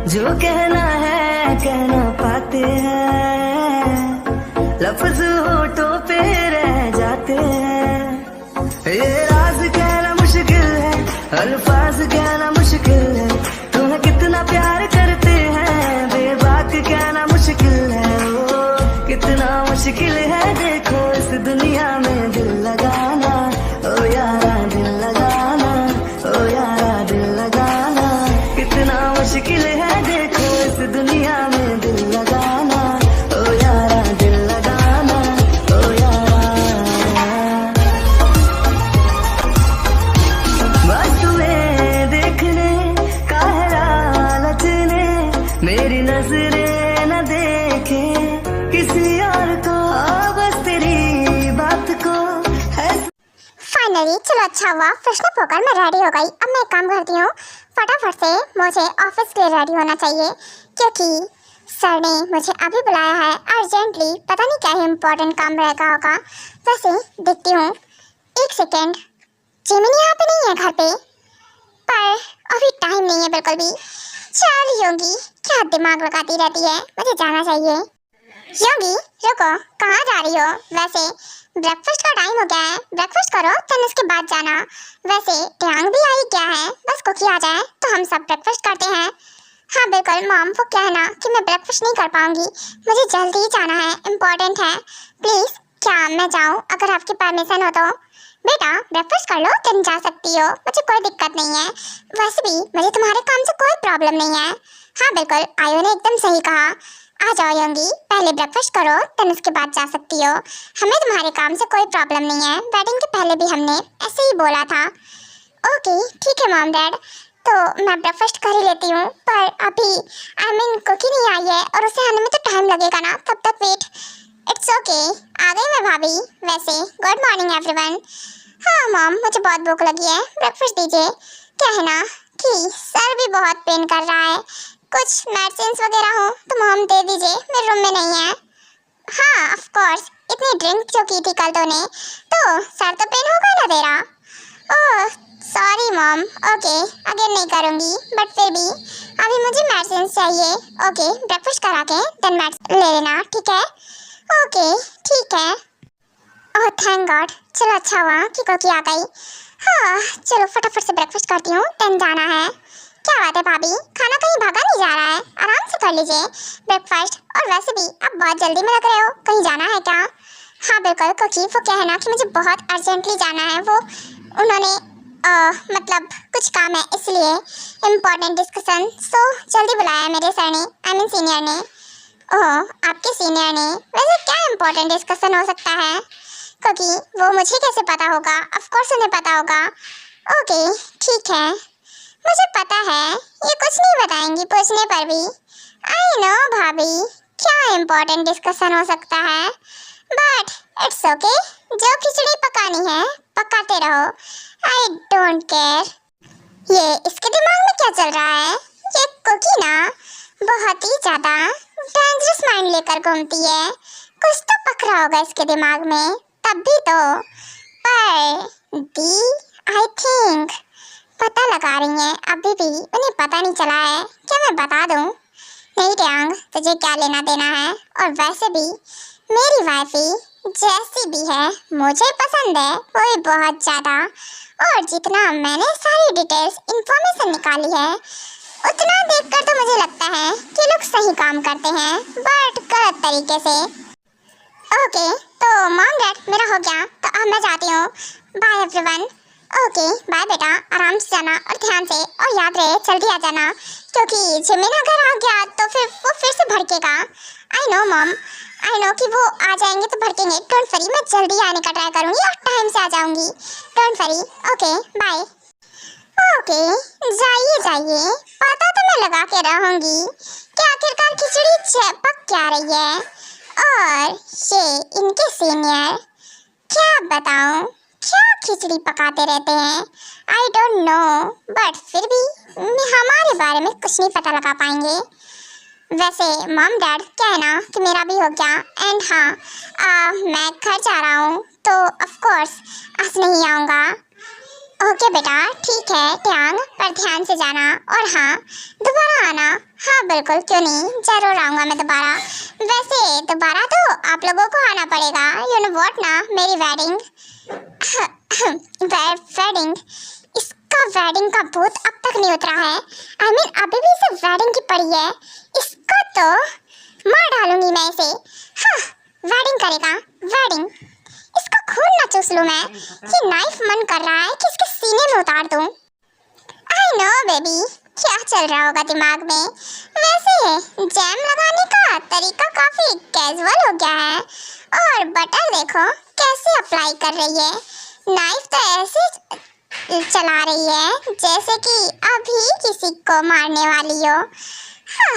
जो कहना है कहना पाते हैं, लफ्ज होठों पे रह जाते हैं। ये राज कहना मुश्किल है, अल्फाज कहना मुश्किल है, तुम्हें कितना प्यार करते हैं बेबाक कहना मुश्किल है। ओ कितना मुश्किल है देखो इस दुनिया में दिल लगाना, ओ यारा दिल लगाना, ओ यारा दिल लगाना। कितना मुश्किल है देखो इस दुनिया में दिल लगाना, ओ यारा दिल लगाना, ओ यारा। बस तुम्हें देखने का है लालच ने, मेरी नजरें न देखे किसी और को, बस तेरी बात को है। फाइनली चलो अच्छा हुआ, फ्रेशन अप होकर मैं रेडी हो गई। अब मैं एक काम करती हूँ, फटाफट से मुझे ऑफिस के लिए रेडी होना चाहिए क्योंकि सर ने मुझे अभी बुलाया है अर्जेंटली। पता नहीं क्या इम्पोर्टेंट काम रहेगा होगा। वैसे देखती हूँ, एक सेकेंड, जिमिनी यहाँ पे नहीं है घर पे, पर अभी टाइम नहीं है बिल्कुल भी। चल योगी, क्या दिमाग लगाती रहती है, मुझे जाना चाहिए। योगी रुको, कहाँ जा रही हो? वैसे ब्रेकफास्ट का टाइम हो गया है, ब्रेकफास्ट करो फिर उसके बाद जाना। वैसे ट्यांग भी आई क्या है, बस कुकी आ जाए तो हम सब ब्रेकफास्ट करते हैं। हाँ बिल्कुल मॉम, वो कहना कि मैं ब्रेकफास्ट नहीं कर पाऊंगी, मुझे जल्दी जाना है, इम्पोर्टेंट है। प्लीज़ क्या मैं जाऊँ? अगर आपकी परमिशन हो तो। बेटा ब्रेकफास्ट कर लो, तुम जा सकती हो, मुझे कोई दिक्कत नहीं है। वैसे भी मुझे तुम्हारे काम से कोई प्रॉब्लम नहीं है। हाँ बिल्कुल, आयो ने एकदम सही कहा। आ जाओ योंगी, पहले ब्रेकफास्ट करो फिर उसके बाद जा सकती हो। हमें तुम्हारे काम से कोई प्रॉब्लम नहीं है, वेडिंग के पहले भी हमने ऐसे ही बोला था। ओके ठीक है मॉम डैड, तो मैं ब्रेकफास्ट कर ही लेती हूँ, पर अभी कुकी नहीं आई है और उसे आने में तो टाइम लगेगा ना, तब तक वेट। इट्स ओके, आ गई मैं भाभी। वैसे गुड मॉर्निंग एवरीवन। हाँ मॉम, मुझे बहुत भूख लगी है, ब्रेकफास्ट दीजिए। क्या है ना कि सर भी बहुत पेन कर रहा है, कुछ मेडिसिन वगैरह हो तो मॉम दे दीजिए, मेरे रूम में नहीं है। हाँ ऑफ कोर्स, इतनी ड्रिंक जो की थी कल तूने, तो सर तो पेन होगा ना तेरा। Oh sorry mom, okay again नहीं करूँगी, बट फिर भी अभी मुझे मेडिसिन चाहिए। ओके ब्रेकफास्ट करा के देन मेडिसिन ले लेना, ठीक है? ओके ठीक है। ओह थैंक गॉड, चलो अच्छा हुआ कि कोकी आ गई। हाँ चलो फटाफट से ब्रेकफास्ट करती हूँ, देन जाना है। क्या बात है भाभी, खाना कहीं भागा नहीं जा रहा है, आराम से कर लीजिए ब्रेकफास्ट। और वैसे भी आप बहुत जल्दी में लग रहे हो, कहीं जाना है क्या? हाँ बिल्कुल कोकी, वो कहना कि मुझे बहुत अर्जेंटली जाना है, वो उन्होंने मतलब कुछ काम है इसलिए, इम्पोर्टेंट डिस्कशन, सो जल्दी बुलाया मेरे सर ने, आई मीन सीनियर ने। ओह आपके सीनियर ने? वैसे क्या इम्पोर्टेंट डिस्कशन हो सकता है? क्योंकि वो मुझे कैसे पता होगा, ऑफ कोर्स उन्हें पता होगा। ओके ठीक है, मुझे पता है ये कुछ नहीं बताएंगी पूछने पर भी। आई नो भाभी, क्या इम्पोर्टेंट डिस्कशन हो सकता है, बट इट्स ओके, जो खिचड़ी पकानी है पकाते रहो, आई डोंट केयर। ये इसके दिमाग में क्या चल रहा है? ये कुकी ना बहुत ही ज़्यादा डेंजरस माइंड लेकर घूमती है, कुछ तो पकड़ा होगा इसके दिमाग में, तब भी तो। पर दी आई थिंक पता लगा रही हैं, अभी भी उन्हें पता नहीं चला है, क्या मैं बता दूं? नहीं ट्यांग, तुझे क्या लेना देना है, और वैसे भी मेरी वाइफी जैसी भी है मुझे पसंद है, वो भी बहुत ज़्यादा। और जितना मैंने सारी डिटेल्स इंफॉर्मेशन निकाली है, उतना देखकर तो मुझे लगता है कि लोग सही काम करते हैं, बट गलत तरीके से। ओके तो मॉम डैड मेरा हो गया, तो अब मैं जाती हूँ, बाय एवरीवन। ओके बाय बेटा, आराम से जाना और ध्यान से, और याद रहे जल्दी आ जाना, क्योंकि जिमिन अगर आ गया तो फिर से भड़केगा। I know mom, I know कि वो आ जाएंगे तो भड़केंगे, डोंट वरी, मैं जल्दी आने का ट्राई करूँगी और टाइम से आ जाऊँगी, don't worry. Okay bye. Okay जाइए जाइए, पता तो मैं लगा के रहूँगी कि आखिरकार खिचड़ी पक क्या रही है, और ये इनके सीनियर, क्या बताऊँ क्या खिचड़ी पकाते रहते हैं, आई डोंट नो, बट फिर भी हमारे बारे में कुछ नहीं पता लगा पाएंगे। वैसे मॉम डैड क्या है ना कि मेरा भी हो गया, एंड हाँ मैं घर जा रहा हूँ, तो ऑफ कोर्स आज नहीं आऊँगा। ओके बेटा, ठीक है ट्यांग, पर ध्यान से जाना और हाँ दोबारा आना। हाँ बिल्कुल, क्यों नहीं, जरूर आऊँगा मैं दोबारा। वैसे दोबारा तो आप लोगों को आना पड़ेगा, यू नो व्हाट ना, मेरी वेडिंग वेडिंग, इसका वेडिंग का भूत अब तक नहीं उतरा है। आई मीन अभी भी इसे वेडिंग की पड़ी है, इसको तो मार डालूंगी मैं इसे। हाँ वेडिंग करेगा, वेडिंग, इसका खून ना चूस लूं मैं। ये नाइफ मन कर रहा है कि इसके सीने में उतार दूं। आई नो बेबी, क्या चल रहा होगा दिमाग में। वैसे जैम लगाने का तरीका काफी कैजुअल हो गया है, और बटर देखो कैसे अप्लाई कर रही है। नाइफ तो ऐसे चला रही है जैसे कि अभी किसी को मारने वाली हो। हाँ,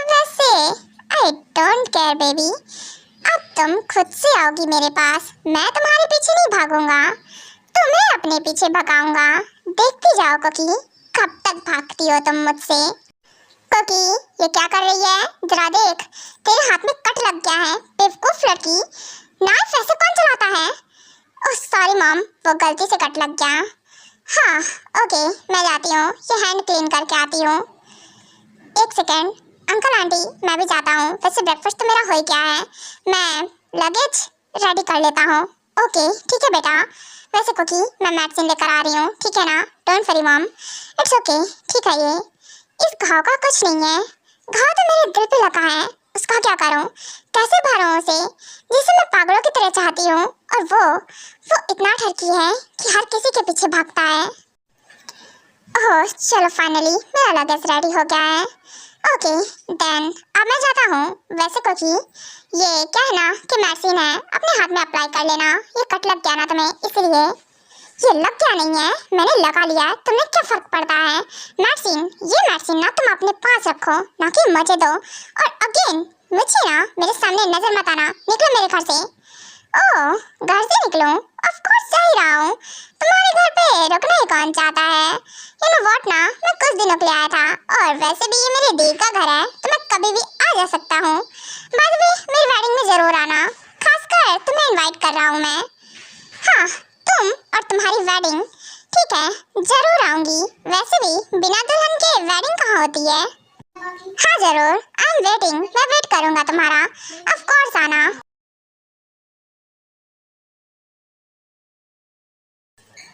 वैसे आई डोंट केयर बेबी, अब तुम खुद से आओगी मेरे पास, मैं तुम्हारे पीछे नहीं भागूंगा, तुम्हें अपने पीछे भगाऊंगा। देखती जाओ कुकी, कब तक भागती हो तुम मुझसे। कुकी ये क्या कर रही है, जरा देख, तेरे हाथ में कट लग गया है, बेवकूफ लड़की। नाइफ ऐसे कौन चलाता है। ओह सॉरी मॉम, वो गलती से कट लग गया। हाँ ओके, मैं जाती हूँ, ये हैंड क्लीन करके आती हूँ। एक सेकेंड अंकल आंटी, मैं भी जाता हूँ। वैसे ब्रेकफास्ट तो मेरा हो ही गया है, मैं लगेज रेडी कर लेता हूँ। ओके ठीक है बेटा। वैसे कुकी मैं मेडिसिन लेकर आ रही हूँ, ठीक है ना, don't worry mom, it's okay, ठीक है। ये इस घाव का कुछ नहीं है, घाव तो मेरे दिल पे लगा है, उसका क्या करूँ, कैसे भरूँ उसे, जिसे मैं पागलों की तरह चाहती हूँ, और वो इतना ठरकी है कि हर किसी के पीछे भागता है। ओह चलो फाइनली मेरा लगेज रेडी हो गया है। ओके देन अब मैं जाता हूँ। वैसे कुकी ये क्या है ना कि मेडिसिन है, अपने हाथ में अप्लाई कर लेना। ये कट लग गया ना तुम्हें, इसलिए ये लग गया नहीं है, मैंने लगा लिया है, तुम्हें क्या फर्क पड़ता है। मेडिसिन, ये मेडिसिन ना तुम अपने पास रखो, ना कि मुझे दो। और अगेन मुझे ना मेरे सामने नजर मत आना, निकलो मेरे घर से। ओह घर से निकलूं, ऑफ कोर्स जा ही रहा हूँ, तुम्हारे घर पे रुकना ही कौन चाहता है। यू नो व्हाट ना, मैं कुछ दिनों के लिए आया था, और वैसे भी ये मेरे दी का घर है, तो मैं कभी भी आ जा सकता हूँ। बाय द वे मेरी वेडिंग में जरूर आना, खासकर तुम्हें इनवाइट कर रहा हूँ मैं। हाँ तुम और तुम्हारी वेडिंग, ठीक है जरूर आऊंगी। वैसे भी बिना दुल्हन के वेडिंग कहाँ होती है। हाँ जरूर, आई एम वेटिंग, मैं वेट करूंगा तुम्हारा, ऑफ कोर्स आना।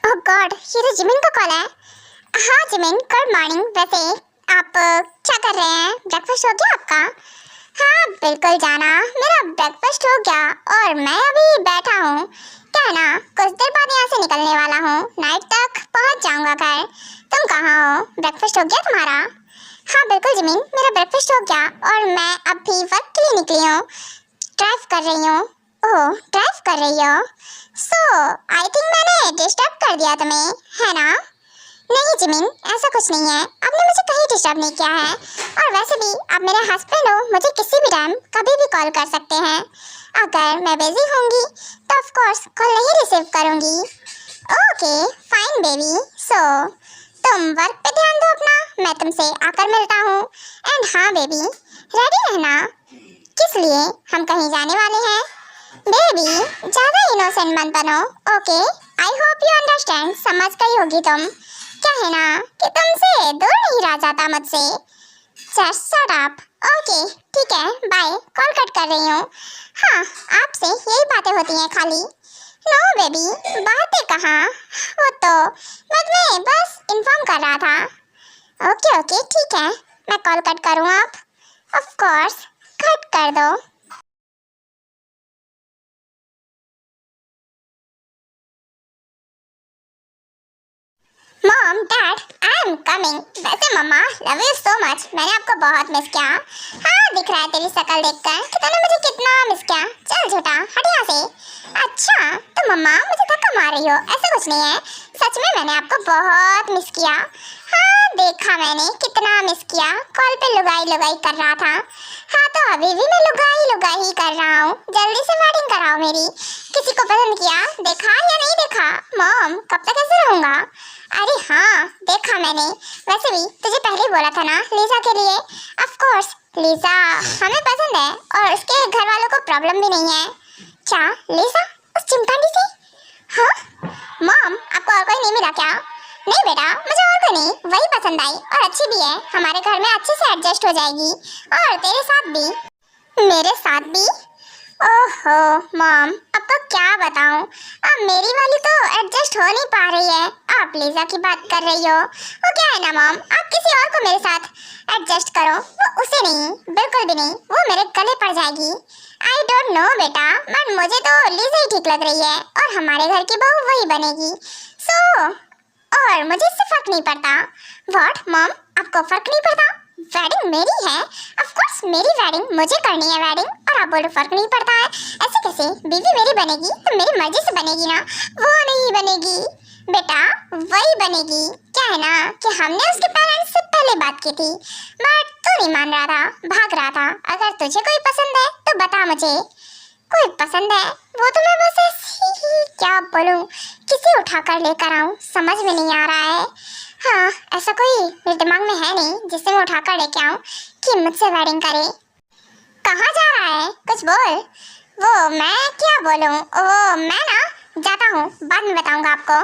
ओह गॉड, ये तो जिमिन का कॉल है। हाँ जिमिन, गुड मॉर्निंग। वैसे आप क्या कर रहे हैं, ब्रेकफास्ट हो गया आपका। हाँ बिल्कुल जाना, मेरा ब्रेकफास्ट हो गया और मैं अभी बैठा हूँ। क्या है ना, कुछ देर बाद यहाँ से निकलने वाला हूँ, नाइट तक पहुँच जाऊँगा घर। तुम कहाँ हो, ब्रेकफास्ट हो गया तुम्हारा। हाँ बिल्कुल जिमिन, मेरा ब्रेकफास्ट हो गया और मैं अभी वर्क के लिए निकली हूँ, ड्राइव कर रही हूँ। ओह ड्राइव कर रही हो, सो आई थिंक मैंने डिस्टर्ब कर दिया तुम्हें, है ना। नहीं जिमिन, ऐसा कुछ नहीं है, आपने मुझे कहीं डिस्टर्ब नहीं किया है। और वैसे भी आप मेरे हस्बैंड हो, मुझे किसी भी टाइम कभी भी कॉल कर सकते हैं। अगर मैं बिजी होंगी तो ऑफ कोर्स कॉल नहीं रिसीव करूंगी। ओके फाइन बेबी, सो तुम वर्क पे ध्यान दो अपना, मैं तुमसे आकर मिलता हूँ। एंड हाँ बेबी रेडी रहना, किस लिए, हम कहीं जाने वाले हैं। बेबी ज़्यादा इनोसेंट मत बनो, okay, I hope you understand, समझ गई होगी तुम। क्या है ना कि तुमसे दूर नहीं रह जाता मुझसे। Just shut up. ओके ठीक है बाय, कॉल कट कर रही हूँ। हाँ आपसे यही बातें होती हैं खाली। नो बेबी, बातें कहाँ, वो तो मैं तुम्हें बस इन्फॉर्म कर रहा था। ओके ओके ठीक है, मैं कॉल कट करूँ आप। ऑफ कोर्स कट कर दो। Mom dad I am coming. वैसे मम्मा लव यू सो मच, मैंने आपको बहुत मिस किया। हाँ दिख रहा है तेरी शक्ल देखकर कि तूने मुझे कितना मिस किया। चल झूठा हट यहाँ से। अच्छा तो मम्मा मुझे धक्का मार रही हो, ऐसा कुछ नहीं है, सच में मैंने आपको बहुत मिस किया। हाँ देखा मैंने कितना मिस किया, कॉल पे लुगाई लुगाई कर रहा था। हाँ तो अभी भी मैं लुगाई ही कर रहा हूँ, जल्दी से वेडिंग कराओ मेरी। किसी को पसंद किया, देखा या नहीं देखा। मॉम कब तक ऐसे रहूँगा। अरे हाँ देखा मैंने, वैसे भी तुझे पहले बोला था ना लीजा के लिए। ऑफ कोर्स लीजा हमें पसंद है और उसके घर वालों को प्रॉब्लम भी नहीं है। क्या लीजा उस चिमकांडी से। हाँ मॉम, आपको और कोई नहीं मिला क्या? नहीं बेटा, मुझे और कोई नहीं, वही पसंद आई और अच्छी भी है, हमारे घर में अच्छे से एडजस्ट हो जाएगी। और तेरे साथ भी। मेरे साथ भी? ओहो मॉम, आपको क्या बताऊं, अब मेरी वाली तो एडजस्ट हो नहीं पा रही है। आप लीजा की बात कर रही हो, वो क्या है ना मॉम, आप किसी और को मेरे साथ एडजस्ट करो, वो उसे नहीं, बिल्कुल भी नहीं, वो मेरे गले पड़ जाएगी। आई डोंट नो बेटा, बट मुझे तो लीजा ही ठीक लग रही है और हमारे घर की बहू वही बनेगी। सो और मुझे इससे फर्क नहीं पड़ता। व्हाट मॉम, आपको फर्क नहीं पड़ता? वेडिंग मेरी है, ऑफ कोर्स मेरी वेडिंग, मुझे करनी है वेडिंग, और आप बोल फर्क नहीं पड़ता है? ऐसे कैसे? बीवी मेरी बनेगी तो मेरी मर्जी से बनेगी ना, वो नहीं बनेगी बेटा, वही बनेगी। क्या है ना कि हमने उसके पेरेंट्स से पहले बात की थी, बट तू नहीं मान रहा था, भाग रहा था। अगर तुझे कोई पसंद है तो बता मुझे। कोई पसंद है? वो तो मैं बस ऐसी ही, क्या बोलूं, किसे उठा कर लेकर आऊं, समझ में नहीं आ रहा है। हाँ, ऐसा कोई मेरे दिमाग में है नहीं जिसे मैं उठा कर लेके आऊं कि मुझसे वेडिंग करे। कहाँ जा रहा है, कुछ बोल। वो मैं क्या बोलूं, वो मैं ना जाता हूँ, बाद में बताऊंगा आपको।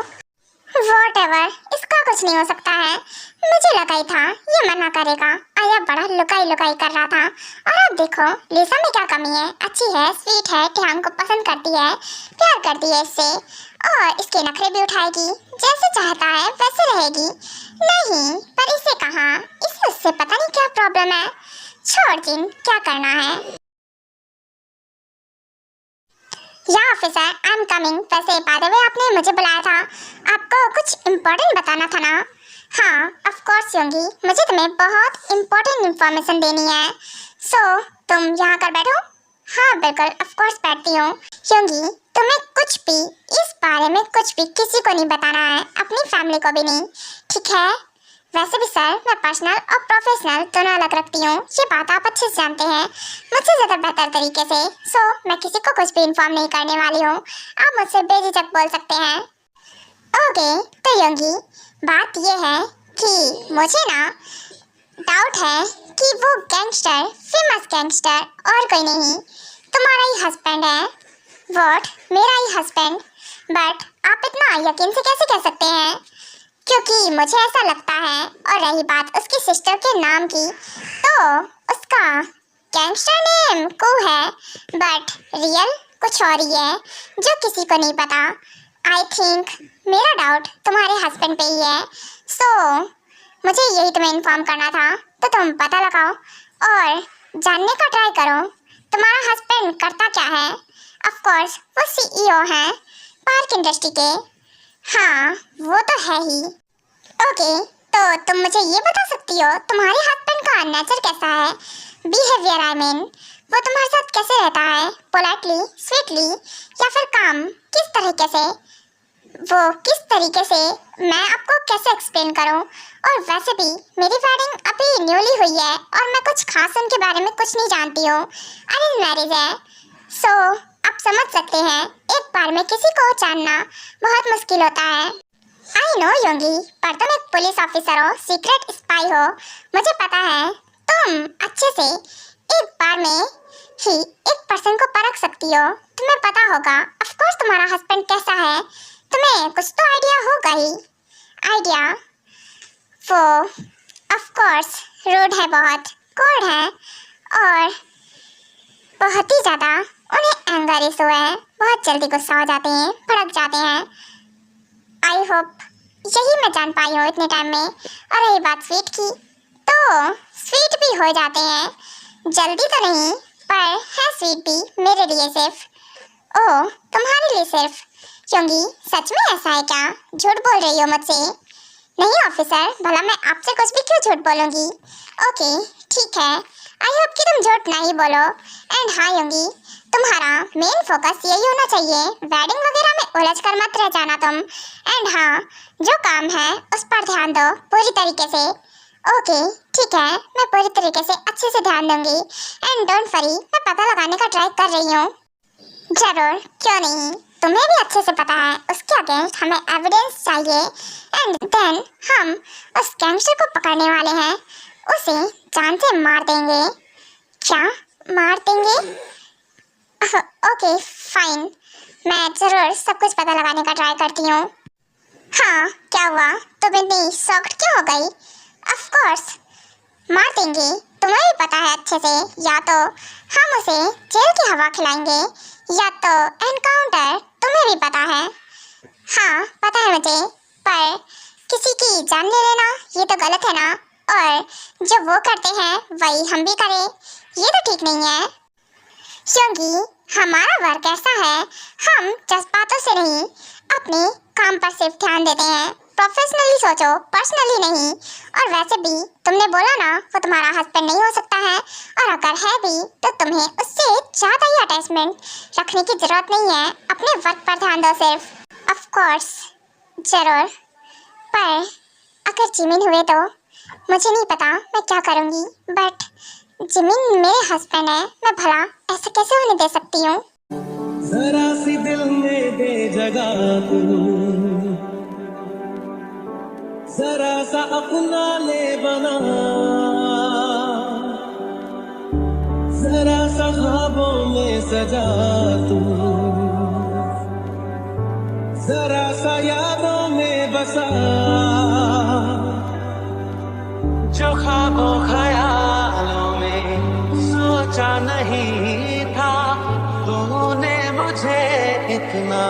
Whatever, इसका कुछ नहीं हो सकता है। मुझे लगा ही था ये मना करेगा, आया बड़ा लुकाई लुकाई कर रहा था। और अब देखो लिसा में क्या कमी है, अच्छी है, स्वीट है, टियान को पसंद करती है, प्यार करती है इससे, और इसके नखरे भी उठाएगी, जैसे चाहता है वैसे रहेगी। नहीं, पर इसे कहाँ, इसे उससे पता नहीं क्या प्रॉब्लम है। छोड़ जिन, क्या करना है। या ऑफिसर, आई एम कमिंग। वैसे बाय द वे आपने मुझे बुलाया था, आपको कुछ इम्पोर्टेंट बताना था ना? हाँ ऑफ कोर्स योंगी, मुझे तुम्हें बहुत इम्पोर्टेंट इन्फॉर्मेशन देनी है। सो तुम यहाँ कर बैठो। हाँ बिल्कुल, ऑफ कोर्स बैठती हूँ। योंगी, तुम्हें कुछ भी इस बारे में कुछ भी किसी को नहीं बताना है, अपनी फैमिली को भी नहीं, ठीक है? वैसे भी सर, मैं पर्सनल और प्रोफेशनल दोनों अलग रखती हूँ, ये बात आप अच्छे से जानते हैं, मुझसे ज़्यादा बेहतर तरीके से। सो मैं किसी को कुछ भी इन्फॉर्म नहीं करने वाली हूँ, आप मुझसे बेझिझक बोल सकते हैं। ओके, तो योंगी बात ये है कि मुझे ना डाउट है कि वो गैंगस्टर, फेमस गैंगस्टर और कोई नहीं, तुम्हारा ही हस्बैंड है। व्हाट, मेरा ही हस्बैंड? बट आप इतना यकीन से कैसे कह सकते हैं? क्योंकि मुझे ऐसा लगता है। और रही बात उसकी सिस्टर के नाम की, तो उसका गैंगस्टर नेम को है, बट रियल कुछ और ही है जो किसी को नहीं पता। आई थिंक मेरा डाउट तुम्हारे हस्बैंड पे ही है। सो मुझे यही तुम्हें इन्फॉर्म करना था, तो तुम पता लगाओ और जानने का ट्राई करो तुम्हारा हस्बैंड करता क्या है। ऑफ कोर्स वो CEO हैं पार्क इंडस्ट्री के। हाँ वो तो है ही। ओके, तो तुम मुझे ये बता सकती हो तुम्हारे हस्बैंड का नेचर कैसा है, बिहेवियर आई मीन, वो तुम्हारे साथ कैसे रहता है, पोलाइटली, स्वीटली, या फिर काम, किस तरीके से, वो किस तरीके से, मैं आपको कैसे एक्सप्लेन करूं। और वैसे भी मेरी वेडिंग अभी न्यूली हुई है और मैं कुछ खास उनके बारे में कुछ नहीं जानती हूँ, अरेंज मैरिज है। सो आप समझ सकते हैं एक बार में किसी को जानना बहुत मुश्किल होता है। आई नो योंगी, पर तुम एक पुलिस ऑफिसर हो, सीक्रेट स्पाई हो, मुझे पता है तुम अच्छे से एक बार में ही एक पर्सन को परख सकती हो, तुम्हें पता होगा ऑफ कोर्स तुम्हारा हस्बैंड कैसा है, तुम्हें कुछ तो आइडिया होगा ही। आइडिया? वो ऑफ कोर्स रूड है, बहुत कोल्ड है, और बहुत ही ज़्यादा उन्हें एंगर इशू है, बहुत जल्दी गुस्सा हो जाते हैं, भड़क जाते हैं। आई होप यही मैं जान पाई हूँ इतने टाइम में। और रही बात स्वीट की, तो स्वीट भी हो जाते हैं, जल्दी तो नहीं, पर है स्वीट भी मेरे लिए सिर्फ। ओह, तुम्हारे लिए सिर्फ? योंगी सच में ऐसा है क्या? झूठ बोल रही हो मुझसे? नहीं ऑफिसर, भला मैं आपसे कुछ भी क्यों झूठ बोलूँगी। ओके ठीक है, आई होप कि तुम झूठ नहीं बोलो। एंड हाँ योंगी, तुम्हारा मेन फोकस यही होना चाहिए, वेडिंग वगैरह में उलझ कर मत रह जाना तुम। एंड हाँ, जो काम है उस पर ध्यान दो पूरी तरीके से। ओके ठीक है, मैं पूरी तरीके से अच्छे से ध्यान दूंगी। एंड डोंट वरी, मैं पता लगाने का ट्राई कर रही हूँ। जरूर, क्यों नहीं, तुम्हें भी अच्छे से पता है उसके अगेंस्ट हमें एविडेंस चाहिए, एंड देन हम उस गैंगस्टर को पकड़ने वाले हैं, उसे जान से मार देंगे। क्या मार देंगे? ओके फाइन, मैं ज़रूर सब कुछ पता लगाने का ट्राई करती हूँ। हाँ, क्या हुआ? तुम इतनी शॉक्ड क्यों हो गई? ऑफ कोर्स मार देंगे, तुम्हें भी पता है अच्छे से। या तो हम उसे जेल की हवा खिलाएंगे या तो एनकाउंटर, तुम्हें भी पता है। हाँ पता है मुझे, पर किसी की जान ले लेना ये तो गलत है ना। और जो वो करते हैं वही हम भी करें, ये तो ठीक नहीं है। क्योंकि हमारा वर्क ऐसा है, हम जज्बातों से नहीं अपने काम पर सिर्फ ध्यान देते हैं। प्रोफेशनली सोचो, पर्सनली नहीं। और वैसे भी तुमने बोला ना वो तुम्हारा हस्बैंड नहीं हो सकता है, और अगर है भी तो तुम्हें उससे ज़्यादा ही अटैचमेंट रखने की ज़रूरत नहीं है। अपने वर्क पर ध्यान दो सिर्फ। ऑफ कोर्स ज़रूर, पर अगर जिमिन हुए तो मुझे नहीं पता मैं क्या करूँगी। बट जिमिन मेरे हस्बैंड है, मैं भला ऐसा कैसे होने दे सकती हूँ? जरा सी दिल में दे जगह तू, जरा सा अपना ले बना, जरा सा ख्वाबों में सजा तू, जरा सा यादों में बसा। जो ख्वाबों ख्यालों में सोचा नहीं था, तूने मुझे इतना